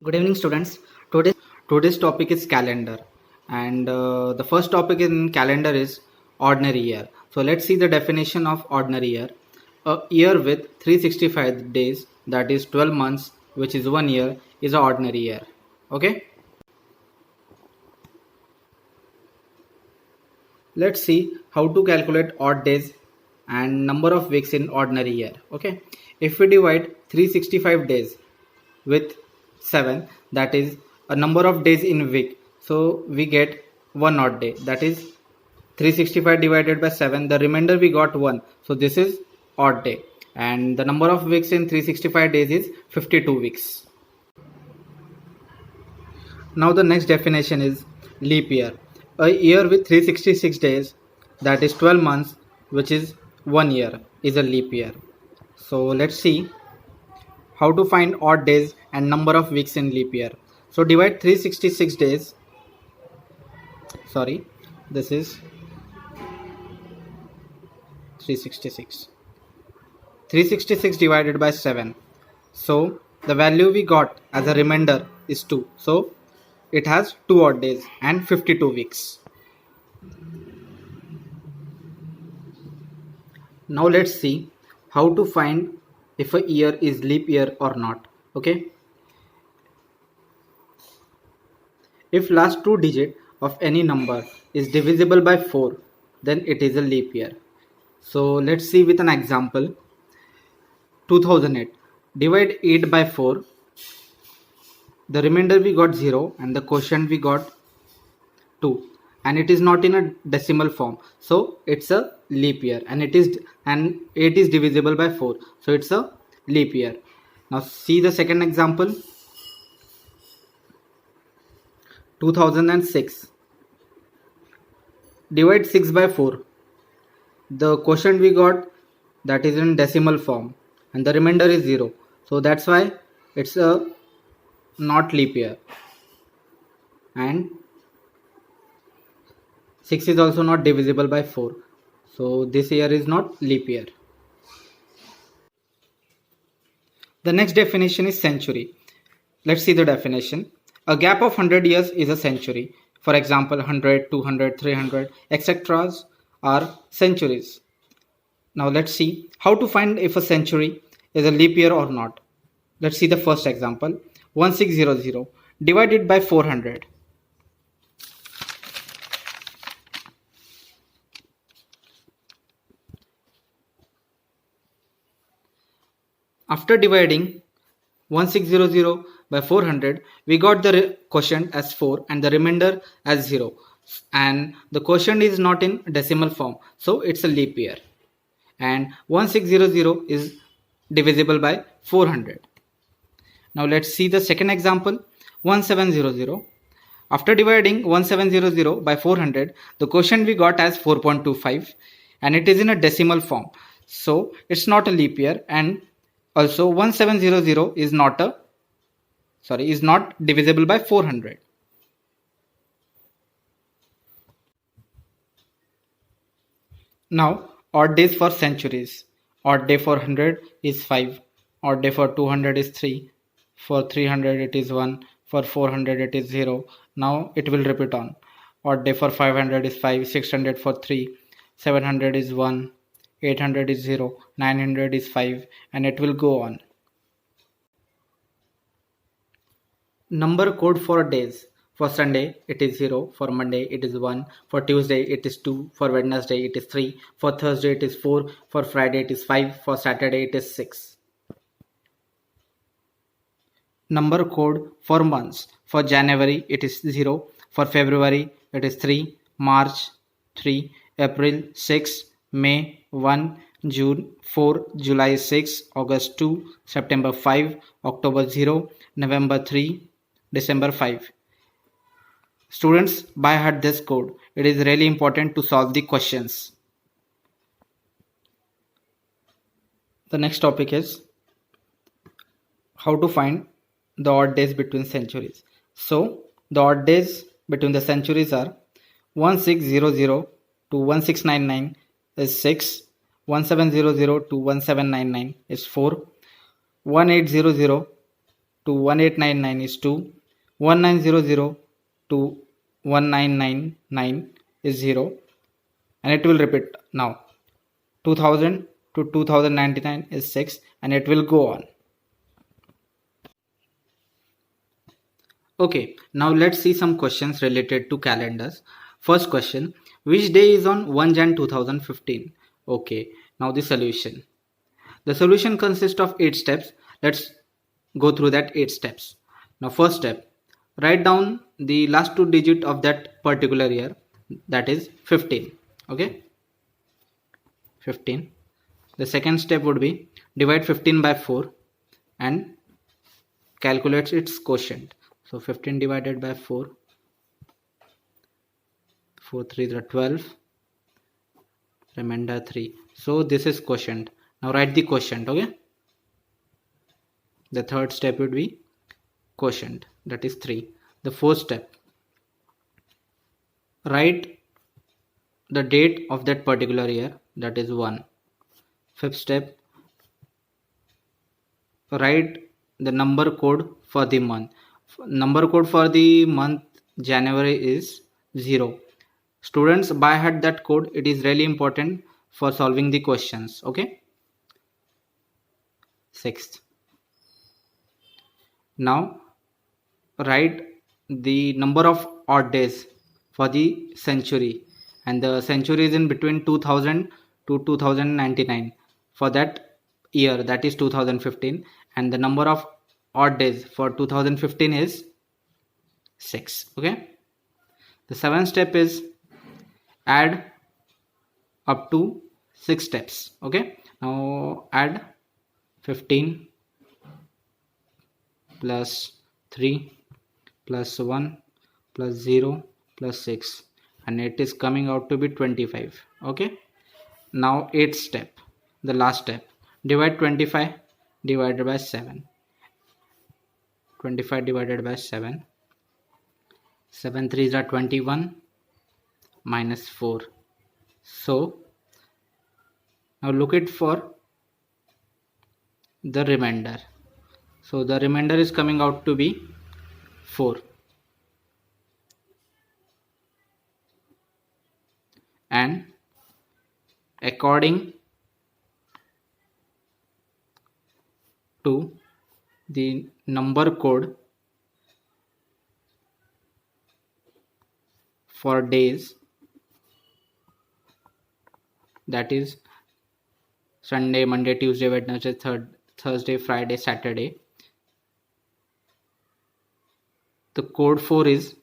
Good evening, students. Today's topic is calendar, and the first topic in calendar is ordinary year. So let's see the definition of ordinary year. A year with 365 days, that is 12 months, which is 1 year, is an ordinary year. Okay. Let's see how to calculate odd days and number of weeks in ordinary year. Okay. If we divide 365 days with 7, that is a number of days in week, so we get one odd day, that is 365 divided by 7, the remainder we got 1, so this is odd day. And the number of weeks in 365 days is 52 weeks. Now the next definition is leap year. A year with 366 days, that is 12 months, which is 1 year, is a leap year. So let's see how to find odd days and number of weeks in leap year. So divide 366 days, sorry, this is 366. 366 divided by 7. So the value we got as a remainder is 2. So it has 2 odd days and 52 weeks. Now let's see how to find if a year is leap year or not. Okay. If last 2 digit of any number is divisible by 4, then it is a leap year. So let's see with an example. 2008. Divide 8 by 4. The remainder we got 0 and the quotient we got 2. And it is not in a decimal form. So it's a leap year, and 8 is divisible by 4. So it's a leap year. Now see the second example. 2006. Divide 6 by 4. The quotient we got, that is in decimal form, and the remainder is 0. So that's why it's a not leap year. And 6 is also not divisible by 4. So this year is not leap year. The next definition is century. Let's see the definition. A gap of 100 years is a century. For example, 100, 200, 300, etc. are centuries. Now let's see how to find if a century is a leap year or not. Let's see the first example. 1600 divided by 400. After dividing 1600 by 400, we got the quotient as 4 and the remainder as 0. And the quotient is not in decimal form, so it's a leap year. And 1600 is divisible by 400. Now let's see the second example. 1700. After dividing 1700 by 400, the quotient we got as 4.25 and it is in a decimal form. So it's not a leap year, and also 1700 is not divisible by 400. Now odd days for centuries. Odd day for 100 is 5. Odd day for 200 is 3. For 300 it is 1. For 400 it is 0. Now it will repeat on. Odd day for 500 is 5. 600 for 3. 700 is 1. 800 is 0. 900 is 5. And it will go on. Number code for days. For Sunday it is 0. For Monday it is 1. For Tuesday it is 2. For Wednesday it is 3. For Thursday it is 4. For Friday it is 5. For Saturday it is 6. Number code for months. For January it is 0. For February it is 3. March 3. April 6. May 1. June 4. July 6. August 2. September 5. October 0. November 3. December 5. Students, by heart this code. It is really important to solve the questions. The next topic is how to find the odd days between centuries. So the odd days between the centuries are 1600 to 1699 is 6. 1700 to 1799 is 4. 1800 to 1899 is 2, 1900 to 1999 is 0, and it will repeat now. 2000 to 2099 is 6, and it will go on. Okay, now let's see some questions related to calendars. First question, which day is on 1 Jan 2015? Okay, now the solution. The solution consists of 8 steps. Let's go through that 8 steps. Now first step, write down the last 2 digits of that particular year, that is 15. Okay, 15. The second step would be divide 15 by 4 and calculate its quotient. So 15 divided by 4, 4 3 are 12, remainder 3. So this is quotient. Now write the quotient. Okay. The third step would be quotient, that is 3. The fourth step, write the date of that particular year, that is 1. Fifth step, write the number code for the month. Number code for the month January is 0. Students, by heart that code. It is really important for solving the questions. Okay. Sixth, now write the number of odd days for the century, and the century is in between 2000 to 2099 for that year, that is 2015, and the number of odd days for 2015 is 6. Okay. The seventh step is add up to 6 steps. Okay. Now add 15 plus 3 plus 1 plus 0 plus 6, and it is coming out to be 25. Okay. Now 8th step, the last step, divide 25 divided by 7. 25 divided by 7, 7 3s are 21 minus 4. So now look it for the remainder. So the remainder is coming out to be 4. And according to the number code for days, that is Sunday, Monday, Tuesday, Wednesday, Thursday, Friday, Saturday, the code 4 is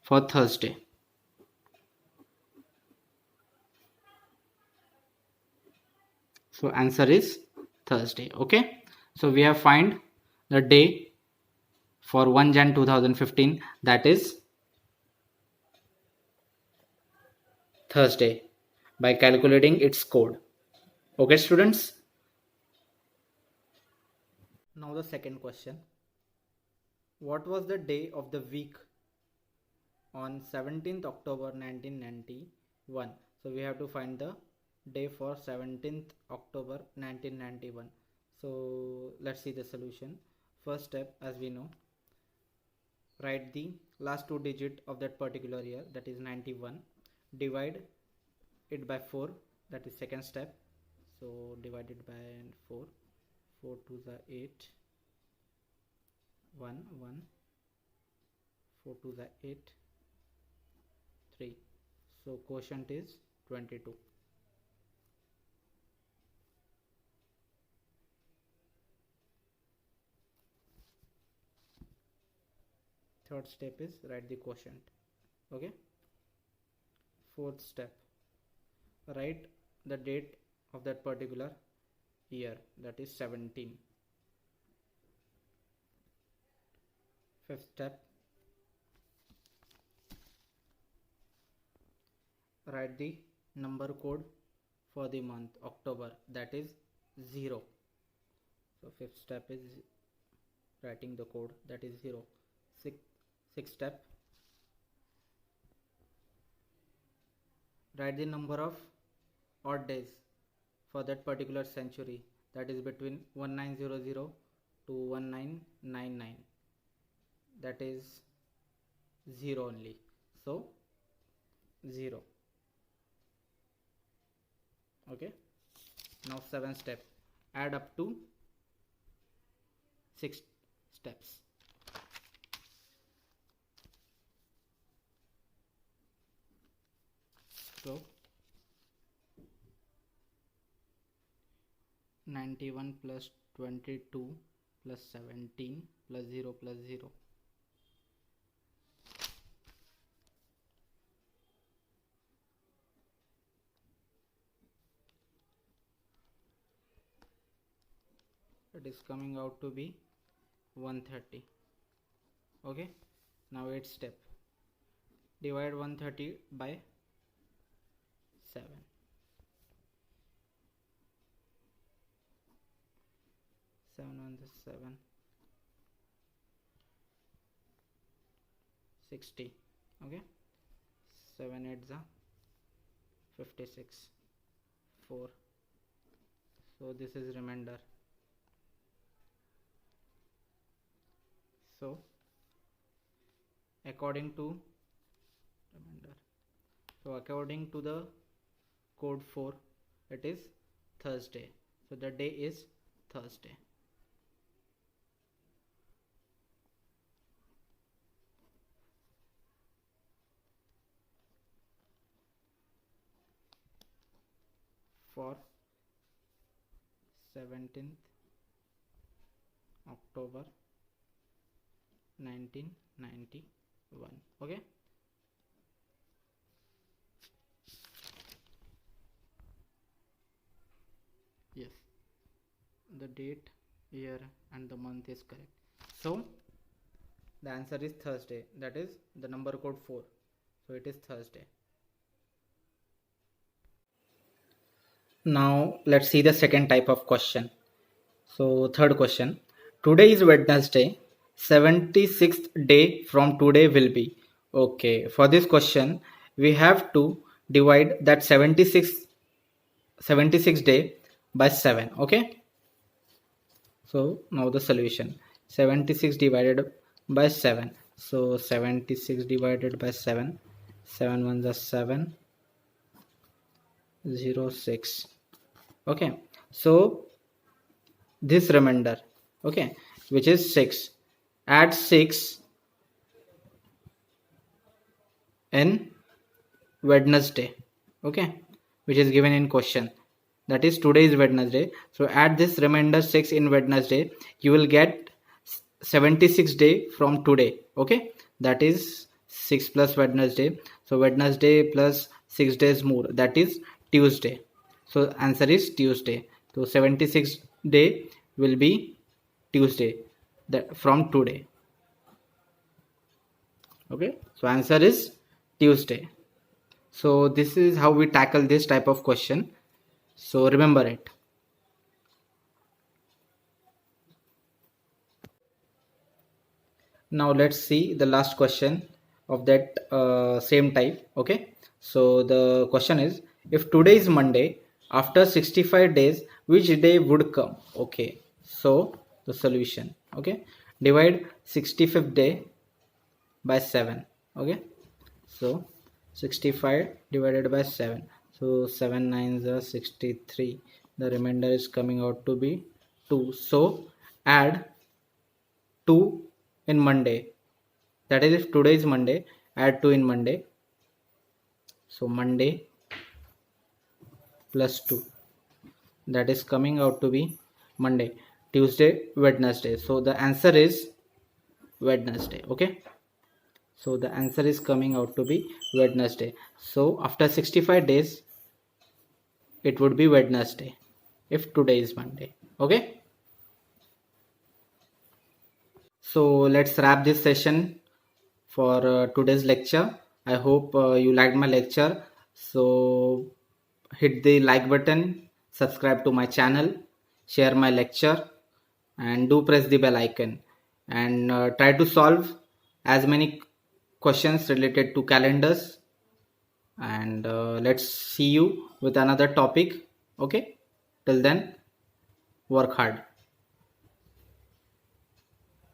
for Thursday. So answer is Thursday. Okay. So we have find the day for 1 Jan 2015, that is Thursday, by calculating its code. Okay students. Now the second question. What was the day of the week on 17th October 1991? So we have to find the day for 17th October 1991. So let's see the solution. First step, as we know, write the last 2 digits of that particular year, that is 91. Divide it by 4, that is second step. So divide it by 4. 4 2s are 8. 1 1. 4 2s are 8. 3. So quotient is 22. Third step is write the quotient. Okay. Fourth step, write the date of that particular year, that is 17. Fifth step, write the number code for the month October, that is 0. So fifth step is writing the code, that is 0. Sixth step, write the number of odd days for that particular century, that is between 1900 to 1999, that is 0 only. So 0. Okay, now 7 step, add up to 6 steps. So 91 plus 22 plus 17 plus 0 plus 0. It is coming out to be 130. Okay, now 8th step, divide 130 by 7. 7 1 is 7, 60. Okay, 7 8 is 56, 4. So this is remainder. So according to remainder, so according to the code 4, it is Thursday. So the day is Thursday. For 17th October 1991. Okay, yes, the date, year and the month is correct. So the answer is Thursday, that is the number code 4. So it is Thursday. Now let's see the second type of question. So third question, today is Wednesday, 76th day from today will be. Okay, for this question we have to divide that 76 day by 7. Okay, so now the solution, 76 divided by 7. So 76 divided by 7, 7 1 is 7, 0 6. Okay, so this remainder, okay, which is 6, add 6 in Wednesday, okay, which is given in question, that is today is Wednesday. So add this remainder 6 in Wednesday, you will get 76 day from today. Okay, that is 6 plus Wednesday. So Wednesday plus 6 days more, that is Tuesday. So answer is Tuesday. So 76 day will be Tuesday, that from today. Okay, so answer is Tuesday. So this is how we tackle this type of question. So remember it. Now let's see the last question of that same type. Okay, so the question is, if today is Monday, after 65 days which day would come? Okay, so the solution, okay, divide 65th day by 7. Okay, so 65 divided by 7, so 7 9s are 63, the remainder is coming out to be 2. So add 2 in Monday, that is if today is Monday, add 2 in Monday. So Monday plus 2, that is coming out to be Monday, Tuesday, Wednesday. So the answer is Wednesday. Okay, so the answer is coming out to be Wednesday. So after 65 days it would be Wednesday if today is Monday. Okay, so let's wrap this session for today's lecture. I hope you liked my lecture. So hit the like button, subscribe to my channel, share my lecture, and do press the bell icon, and try to solve as many questions related to calendars and let's see you with another topic. Okay, till then, work hard.